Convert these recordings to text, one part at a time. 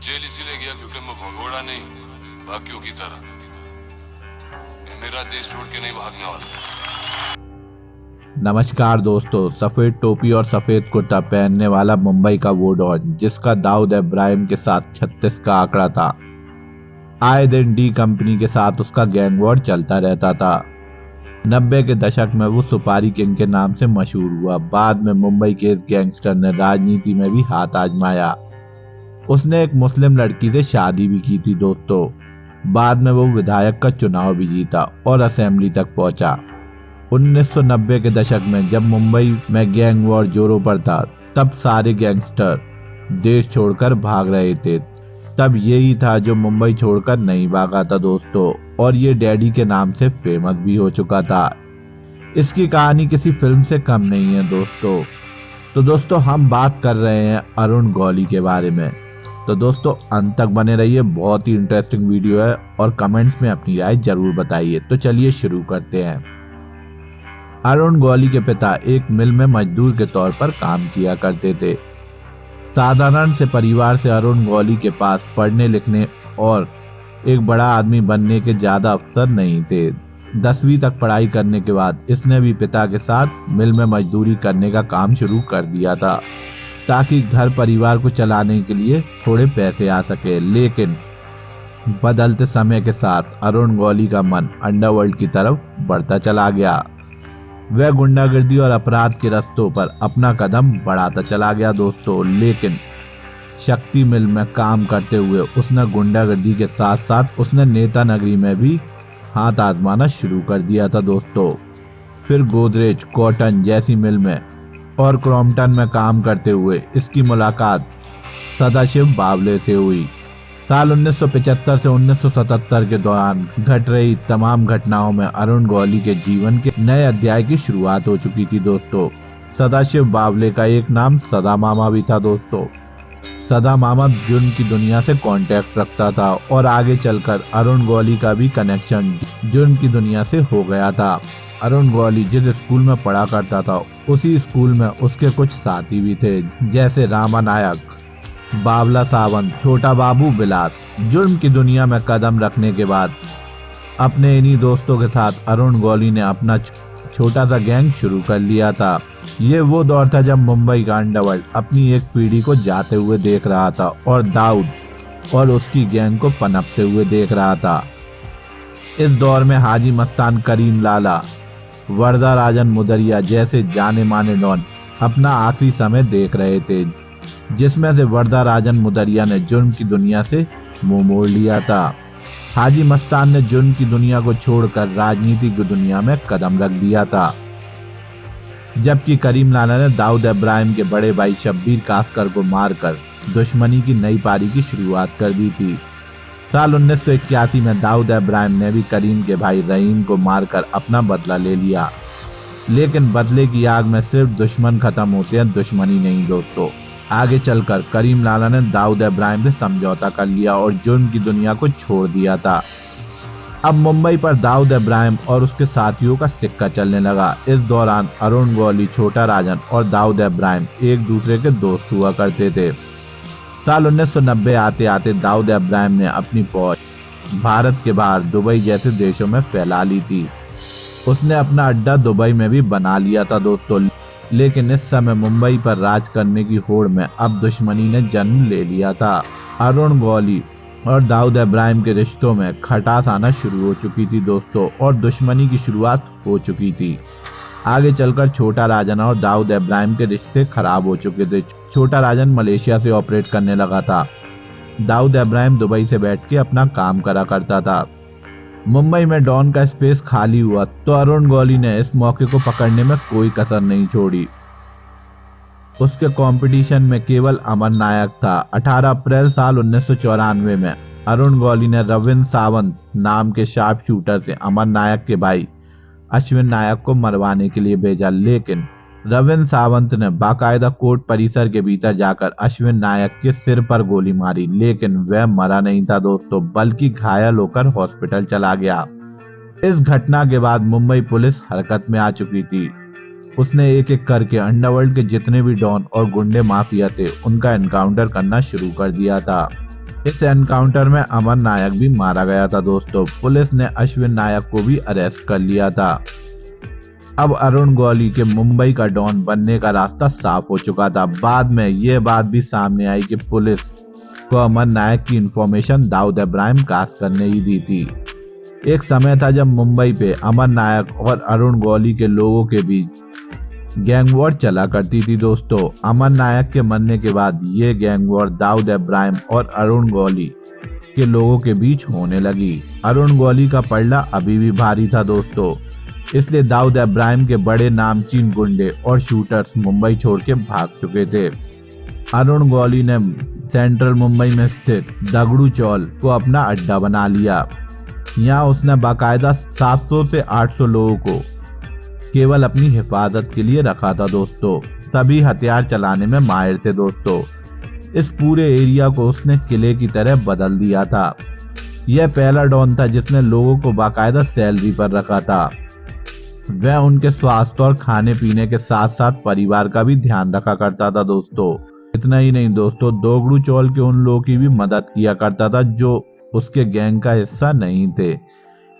Jail इसीलिए गया क्योंकि मैं भगोड़ा नहीं, बाकियों की तरह मेरा देश छोड़ के नहीं भागने वाला। नमस्कार दोस्तों, सफेद टोपी और सफेद कुर्ता पहनने वाला मुंबई का वो डॉन जिसका दाऊद इब्राहिम के साथ 36 का आंकड़ा था। आए दिन डी कंपनी के साथ उसका गैंग वॉर चलता रहता था। 90 के दशक में वो सुपारी किंग के नाम से मशहूर हुआ। बाद में मुंबई के इस गैंगस्टर ने राजनीति में भी हाथ आजमाया। उसने एक मुस्लिम लड़की से शादी भी की थी दोस्तों। बाद में वो विधायक का चुनाव भी जीता और असेंबली तक पहुंचा। 1990 के दशक में जब मुंबई में गैंग वॉर जोरों पर था, तब सारे गैंगस्टर देश छोड़कर भाग रहे थे। तब यही था जो मुंबई छोड़कर नहीं भागा था दोस्तों, और ये डैडी के नाम से फेमस भी हो चुका था। इसकी कहानी किसी फिल्म से कम नहीं है दोस्तों। तो दोस्तों हम बात कर रहे हैं अरुण गौली के बारे में। तो दोस्तों अंत तक बने रहिए, बहुत ही इंटरेस्टिंग वीडियो है और कमेंट्स में अपनी राय जरूर बताइए। तो चलिए शुरू करते हैं। अरुण गौली के पिता एक मिल में मजदूर के तौर पर काम किया करते थे। साधारण से परिवार से अरुण गौली के पास पढ़ने लिखने और एक बड़ा आदमी बनने के ज्यादा अवसर नहीं थे। 10वीं तक पढ़ाई करने के बाद इसने भी पिता के साथ मिल में मजदूरी करने का काम शुरू कर दिया था, ताकि घर परिवार को चलाने के लिए थोड़े पैसे आ सके। लेकिन बदलते समय के साथ अरुण गौली का मन अंडरवर्ल्ड की तरफ बढ़ता चला गया। वह गुंडागर्दी और अपराध के रास्तों पर अपना कदम बढ़ाता चला गया दोस्तों। लेकिन शक्ति मिल में काम करते हुए उसने गुंडागर्दी के साथ साथ उसने नेता नगरी में भी हाथ आजमाना शुरू कर दिया था दोस्तों। फिर गोदरेज, कॉटन जैसी मिल में और क्रॉम्पटन में काम करते हुए इसकी मुलाकात सदाशिव बावले से हुई। साल 1975 से 1977 के दौरान घट रही तमाम घटनाओं में अरुण गौली के जीवन के नए अध्याय की शुरुआत हो चुकी थी दोस्तों। सदाशिव बावले का एक नाम सदा मामा भी था दोस्तों। सदा मामा जुर्म की दुनिया से कांटेक्ट रखता था और आगे चलकर अरुण गौली का भी कनेक्शन जुर्म की दुनिया से हो गया था। अरुण गौली जिस स्कूल में पढ़ा करता था उसी स्कूल में उसके कुछ साथी भी थे, जैसे रामा नायक, बावला सावंत, छोटा बाबू बिलास। जुर्म की दुनिया में कदम रखने के बाद अपने इन्हीं दोस्तों के साथ अरुण गौली ने अपना छोटा सा गैंग शुरू कर लिया था। ये वो दौर था जब मुंबई का अंडरवर्ल्ड अपनी एक पीढ़ी को जाते हुए देख रहा था और दाऊद और उसकी गैंग को पनपते हुए देख रहा था। इस दौर में हाजी मस्तान, करीम लाला, वरदा राजन मुदरिया जैसे जाने माने डॉन अपना आखिरी समय देख रहे थे, जिसमें से वरदा राजन मुदरिया ने जुर्म की दुनिया से मुंह मोड़ लिया था। हाजी मस्तान ने जुर्म की दुनिया को छोड़कर राजनीति की दुनिया में कदम रख दिया था, जबकि करीम लाला ने दाऊद इब्राहिम के बड़े भाई शब्बीर कासकर को मारकर दुश्मनी की नई पारी की शुरुआत कर दी थी। साल 1981 में दाऊद इब्राहिम ने भी करीम के भाई रहीम को मारकर अपना बदला ले लिया। लेकिन बदले की आग में सिर्फ दुश्मन खत्म होते हैं, दुश्मनी नहीं दोस्तों। आगे चलकर करीम लाला ने दाऊद इब्राहिम से समझौता कर लिया और जुर्म की दुनिया को छोड़ दिया था। अब मुंबई पर दाऊद इब्राहिम और उसके साथियों का सिक्का चलने लगा। इस दौरान अरुण गौली, छोटा राजन और दाऊद इब्राहिम एक दूसरे के दोस्त हुआ करते थे। साल 1990 आते आते दाऊद इब्राहिम ने अपनी पहुंच भारत के बाहर दुबई जैसे देशों में फैला ली थी। उसने अपना अड्डा दुबई में भी बना लिया था दोस्तों। लेकिन इस समय मुंबई पर राज करने की होड़ में अब दुश्मनी ने जन्म ले लिया था। अरुण गौली और दाऊद इब्राहिम के रिश्तों में खटास आना शुरू हो चुकी थी दोस्तों, और दुश्मनी की शुरुआत हो चुकी थी। आगे चलकर छोटा राजन और दाऊद इब्राहिम के रिश्ते खराब हो चुके थे। छोटा राजन मलेशिया से ऑपरेट करने लगा था। दाऊद इब्राहिम दुबई से बैठ के अपना काम करा करता था। मुंबई में डॉन का स्पेस खाली हुआ तो अरुण गौली ने इस मौके को पकड़ने में कोई कसर नहीं छोड़ी। उसके कंपटीशन में केवल अमन नायक था। 18 अप्रैल साल 1994 में अरुण गौली ने रविंद्र सावंत नाम के शार्प शूटर से अमन नायक के भाई अश्विन नायक को मरवाने के लिए भेजा। लेकिन रविंद्र सावंत ने बाकायदा कोर्ट परिसर के भीतर जाकर अश्विन नायक के सिर पर गोली मारी, लेकिन वह मरा नहीं था दोस्तों, बल्कि घायल होकर हॉस्पिटल चला गया। इस घटना के बाद मुंबई पुलिस हरकत में आ चुकी थी। उसने एक एक करके अंडरवर्ल्ड के जितने भी डॉन और गुंडे माफिया थे उनका एनकाउंटर करना शुरू कर दिया था। इस एनकाउंटर में अमर नायक भी मारा गया था दोस्तों। पुलिस ने अश्विन नायक को भी अरेस्ट कर लिया था। अब अरुण गौली के मुंबई का डॉन बनने का रास्ता साफ हो चुका था। बाद में ये बात भी सामने आई कि पुलिस को अमर नायक की इंफॉर्मेशन दाऊद इब्राहिम कास्ट करने ही दी थी। एक समय था जब मुंबई पे अमर नायक और अरुण गौली के लोगों के बीच गैंग वॉर चला करती थी दोस्तों। अमर नायक के मरने के बाद ये गैंग वॉर दाऊद इब्राहिम और अरुण गौली के लोगों के बीच होने लगी। अरुण गौली का पलड़ा अभी भी भारी था दोस्तों, इसलिए दाऊद इब्राहिम के बड़े नामचीन गुंडे और शूटर्स मुंबई छोड़ के भाग चुके थे। अरुण गौली ने सेंट्रल मुंबई में स्थित दगड़ू चौल को अपना अड्डा बना लिया। यहाँ उसने बाकायदा 700 से 800 लोगों को केवल अपनी हिफाजत के लिए रखा था दोस्तों। सभी हथियार चलाने में माहिर थे दोस्तों। इस पूरे एरिया को उसने किले की तरह बदल दिया था। यह पहला डॉन था जिसने लोगों को बाकायदा सैलरी पर रखा था। वह उनके स्वास्थ्य और खाने पीने के साथ साथ परिवार का भी ध्यान रखा करता था दोस्तों। इतना ही नहीं दोस्तों, दोगड़ू चौल के उन लोगों की भी मदद किया करता था जो उसके गैंग का हिस्सा नहीं थे।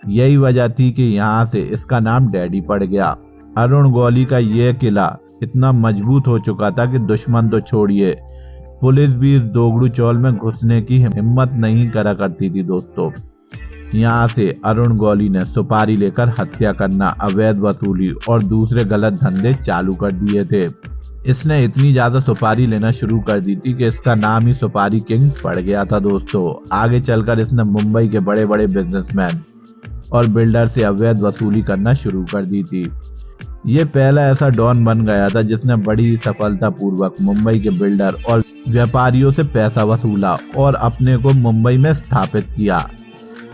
यही वजह थी कि यहाँ से इसका नाम डैडी पड़ गया। अरुण गौली का यह किला इतना मजबूत हो चुका था कि दुश्मन तो छोड़िए, पुलिस भी दोगड़ू चौल में घुसने की हिम्मत नहीं करा करती थी दोस्तों। यहाँ से अरुण गौली ने सुपारी लेकर हत्या करना, अवैध वसूली और दूसरे गलत धंधे चालू कर दिए थे। इसने इतनी ज्यादा सुपारी लेना शुरू कर दी थी कि इसका नाम ही सुपारी किंग पड़ गया था दोस्तों। आगे चलकर इसने मुंबई के बड़े बड़े बिजनेसमैन और बिल्डर से अवैध वसूली करना शुरू कर दी थी। ये पहला ऐसा डॉन बन गया था जिसने बड़ी सफलता पूर्वक मुंबई के बिल्डर और व्यापारियों से पैसा वसूला और अपने को मुंबई में स्थापित किया।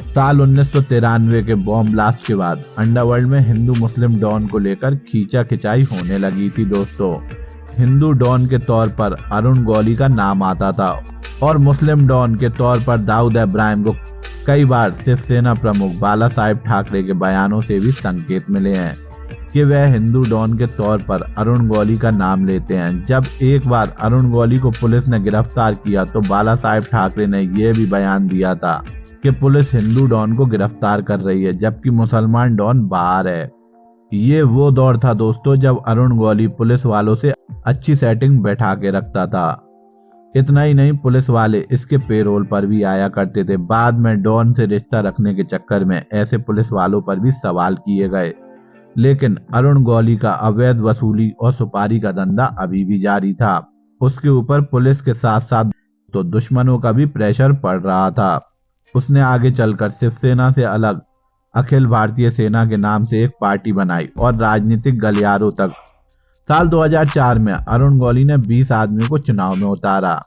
साल 1993 के बॉम्ब ब्लास्ट के बाद अंडरवर्ल्ड में हिंदू मुस्लिम डॉन को लेकर खींचा खिंचाई होने लगी थी दोस्तों। हिंदू डॉन के तौर पर अरुण गौली का नाम आता था और मुस्लिम डॉन के तौर पर दाऊद इब्राहिम को कई बार शिवसेना प्रमुख बाला साहेब ठाकरे के बयानों से भी संकेत मिले हैं कि वह हिंदू डॉन के तौर पर अरुण गौली का नाम लेते हैं। जब एक बार अरुण गौली को पुलिस ने गिरफ्तार किया तो बाला साहेब ठाकरे ने यह भी बयान दिया था कि पुलिस हिंदू डॉन को गिरफ्तार कर रही है जबकि मुसलमान डॉन बाहर है। ये वो दौर था दोस्तों जब अरुण गौली पुलिस वालों से अच्छी सेटिंग बैठा के रखता था। इतना ही नहीं, पुलिस वाले इसके पेरोल पर भी आया करते थे। बाद में डॉन से रिश्ता रखने के चक्कर में ऐसे पुलिस वालों पर भी सवाल किए गए, लेकिन अरुण गौली का अवैध वसूली और सुपारी का धंधा अभी भी जारी था। उसके ऊपर पुलिस के साथ साथ तो दुश्मनों का भी प्रेशर पड़ रहा था। उसने आगे चलकर शिवसेना से अलग अखिल भारतीय सेना के नाम से एक पार्टी बनाई और राजनीतिक गलियारों तक। साल 2004 में अरुण गौली ने 20 आदमियों को चुनाव में उतारा।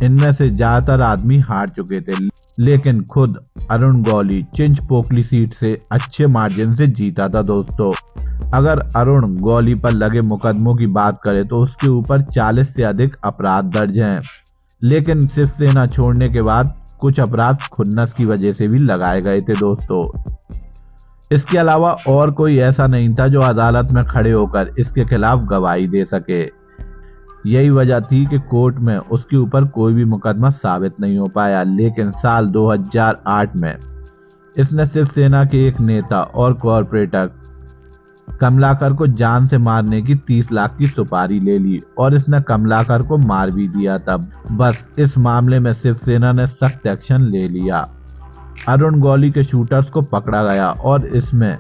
इनमें से ज्यादातर आदमी हार चुके थे, लेकिन खुद अरुण गौली चिंचपोकली सीट से अच्छे मार्जिन से जीता था दोस्तों। अगर अरुण गौली पर लगे मुकदमों की बात करें तो उसके ऊपर 40 से अधिक अपराध दर्ज हैं, लेकिन शिवसेना छोड़ने के बाद कुछ अपराध खुन्नस की वजह से भी लगाए गए थे दोस्तों। इसके अलावा और कोई ऐसा नहीं था जो अदालत में खड़े होकर इसके खिलाफ गवाही दे सके। यही वजह थी कि कोर्ट में उसके ऊपर कोई भी मुकदमा साबित नहीं हो पाया। लेकिन साल 2008 में इसने शिवसेना के एक नेता और कॉरपोरेटर कमलाकर को जान से मारने की 30 लाख की सुपारी ले ली और इसने कमलाकर को मार भी दिया था। बस इस मामले में शिवसेना ने सख्त एक्शन ले लिया। अरुण गौली के शूटर्स को पकड़ा गया और इसमें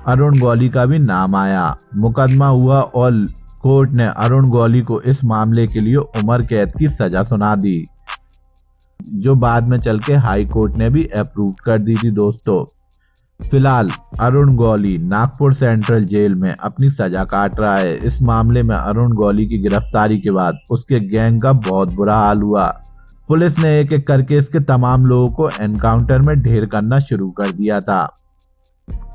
अरुण गौली का भी नाम आया। मुकदमा हुआ और कोर्ट ने अरुण गौली को इस मामले के लिए उम्र कैद की सजा सुना दी, जो बाद में चल के हाई कोर्ट ने भी अप्रूव कर दी थी दोस्तों। फिलहाल अरुण गौली नागपुर सेंट्रल जेल में अपनी सजा काट रहा है। इस मामले में अरुण गौली की गिरफ्तारी के बाद उसके गैंग का बहुत बुरा हाल हुआ। पुलिस ने एक एक करके इसके तमाम लोगों को एनकाउंटर में ढेर करना शुरू कर दिया था।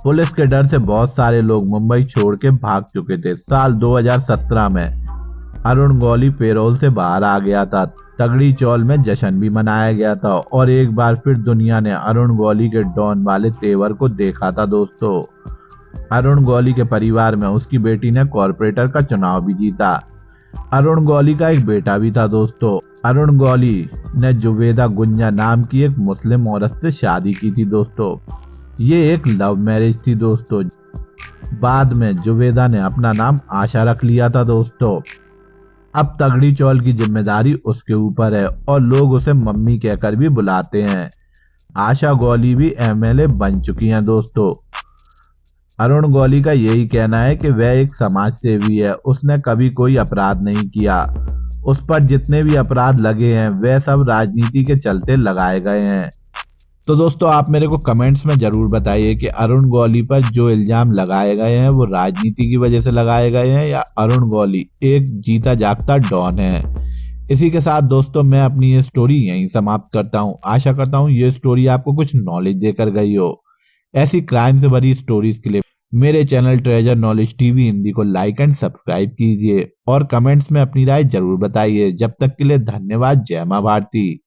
पुलिस के डर से बहुत सारे लोग मुंबई छोड़ के भाग चुके थे। साल 2017 में अरुण गौली पेरोल से बाहर आ गया था। तगड़ी चौल में जश्न भी मनाया गया था और एक बार फिर दुनिया ने अरुण गौली के डॉन वाले तेवर को देखा था दोस्तों। अरुण गौली के परिवार में उसकी बेटी ने कॉरपोरेटर का चुनाव भी जीता। अरुण गौली का एक बेटा भी था दोस्तों। अरुण गौली ने जुबेदा गुंजा नाम की एक मुस्लिम औरत से शादी की थी दोस्तों। ये एक लव मैरिज थी दोस्तों। बाद में जुबेदा ने अपना नाम आशा रख लिया था दोस्तों। अब तगड़ी चौल की जिम्मेदारी उसके ऊपर है और लोग उसे मम्मी कहकर भी बुलाते हैं। आशा गौली भी एमएलए बन चुकी हैं दोस्तों। अरुण गौली का यही कहना है कि वह एक समाज सेवी है, उसने कभी कोई अपराध नहीं किया। उस पर जितने भी अपराध लगे हैं वह सब राजनीति के चलते लगाए गए हैं। तो दोस्तों आप मेरे को कमेंट्स में जरूर बताइए कि अरुण गौली पर जो इल्जाम लगाए गए हैं वो राजनीति की वजह से लगाए गए हैं या अरुण गौली एक जीता जागता डॉन है। इसी के साथ दोस्तों मैं अपनी ये स्टोरी यहीं समाप्त करता हूँ। आशा करता हूँ ये स्टोरी आपको कुछ नॉलेज देकर गई हो। ऐसी क्राइम से भरी स्टोरीज के लिए मेरे channel treasure knowledge TV Hindi को लाइक एंड सब्सक्राइब कीजिए और कमेंट्स में अपनी राय जरूर बताइए। जब तक के लिए धन्यवाद। जय मां भारती।